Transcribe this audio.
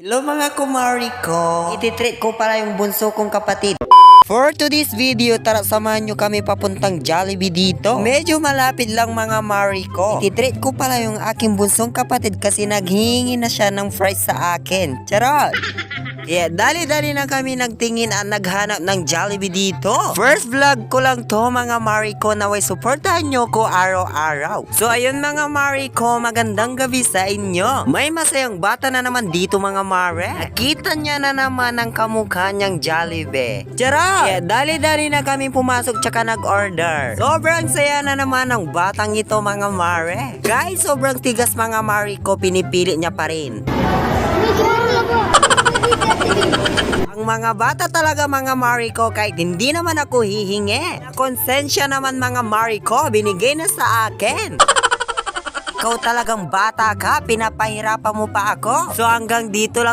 Hello mga kumari ko. Ititreat ko pala yung bunso kong kapatid. For today's video, tara samahan nyo kami papuntang Jollibee dito. Medyo malapit lang mga mari ko. Ititreat ko pala yung aking bunsong kapatid kasi naghihingi na siya ng fries sa akin. Charot! Yeah, dali-dali na kami nagtingin at naghanap ng Jollibee dito. First vlog ko lang to mga mari ko, naway supportahan nyo ko araw-araw. So ayun mga mari ko, magandang gabi sa inyo. May masayang bata na naman dito mga mare. Nakita niya na naman ang kamukha niyang Jollibee. Charot! Yeah, dali-dali na kami pumasok tsaka nag-order. Sobrang saya na naman ng batang ito mga mare. Guys, sobrang tigas mga mari ko, pinipili niya pa rin. Ang mga bata talaga mga mari ko, kahit hindi naman ako hihingi. Konsensya naman mga mari ko, binigay na sa akin. Ikaw talagang bata ka, pinapahirapan mo pa ako. So hanggang dito lang